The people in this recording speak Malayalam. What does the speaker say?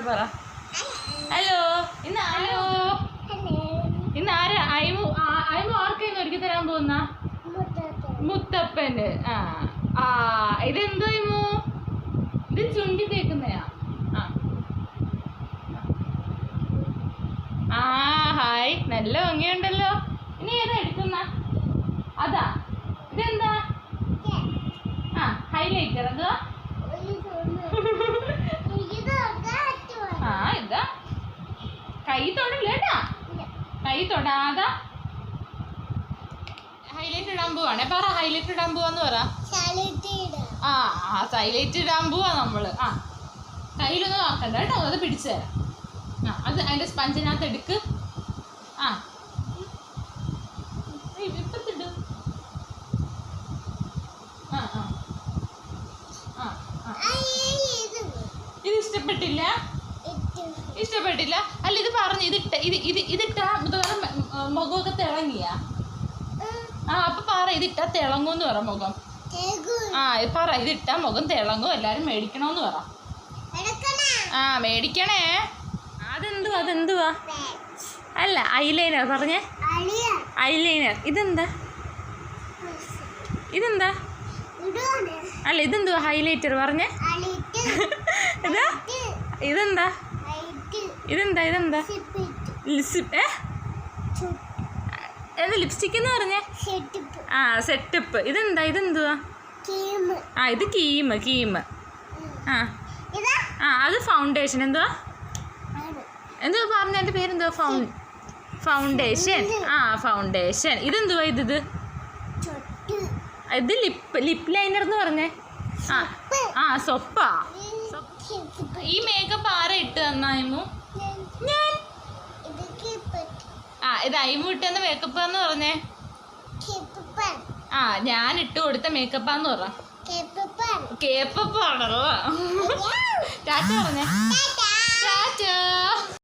പറ. ഹലോ ഇന്ന് ആരാ അയിമു ആർക്കായിരുന്നു ഒരുക്കി തരാൻ പോകുന്ന? മുത്തപ്പന്. ഇതെന്തോ അയിമു? ഇത് ചുണ്ടി തേക്കുന്നയാ? ഹായ്, നല്ല ഭംഗിയുണ്ടല്ലോ. ഇനി ഏതാ എടുക്കുന്ന? അതാ, ഇതെന്താ? ഹൈലൈറ്റർ. എന്തുവാ? ഇതാ കൈ തൊടല്ലേട്ടാ, കൈ തൊടാതാ. ഹൈലൈറ്റ് ഇടാൻ പോവാണേ. പറ, ഹൈലൈറ്റ് ഇടാൻ പോവാന്ന് പറ. ഹൈലൈറ്റ് ഇടാൻ പോവാ നമ്മള്. കയ്യിലൊന്നും ആക്കണ്ട കേട്ടോ, അത് പിടിച്ചു തരാം. അത് അതിന്റെ സ്പഞ്ചിനകത്ത് എടുക്ക്. ഇപ്പത്തിട്ട്. ഇത് ഇഷ്ടപ്പെട്ടില്ല? അല്ല, ഇത് പറഞ്ഞു ഇതിട്ടാ മുഖമൊക്കെ തിളങ്ങിയ? അപ്പൊ പറ, ഇതിട്ടാ തിളങ്ങൂന്ന് പറ മുഖം. പറ, ഇതിട്ടാ മുഖം തിളങ്ങും, എല്ലാരും മേടിക്കണോന്ന് പറ. മേടിക്കണേ. അതെന്തുവാ? അല്ല, ഐലൈനർ പറഞ്ഞേ. ഐലൈനർ. ഇതെന്താ? അല്ല, ഇതെന്തുവാ? ഹൈലൈറ്റർ പറഞ്ഞേ. ഇതെന്താ? ലിപ്സ്റ്റിക് എന്ന് പറഞ്ഞേ. സെറ്റപ്പ്. ഇതെന്തുവാ? ഇത് കീം. അത് ഫൗണ്ടേഷൻ. എന്തുവാ പറഞ്ഞ? എൻ്റെ പേരെന്തുവാ? ഫൗണ്ടേഷൻ. ഫൗണ്ടേഷൻ. ഇതെന്തുവാ? ഇത് ലിപ് ലൈനർ എന്ന് പറഞ്ഞേ. സൊപ്പാ. ഈ മേക്കപ്പ് ആരാ ഇട്ട് തന്നായിരുന്നു? ഞാൻ. ഇത് അയിമു ഇട്ടെന്ന മേക്കപ്പാന്ന് പറഞ്ഞേ. ഞാൻ ഇട്ട് കൊടുത്ത മേക്കപ്പാന്ന് പറ. കേപ്പപ്പാണല്ലോ. ടാറ്റ പറഞ്ഞേ. ടാറ്റ.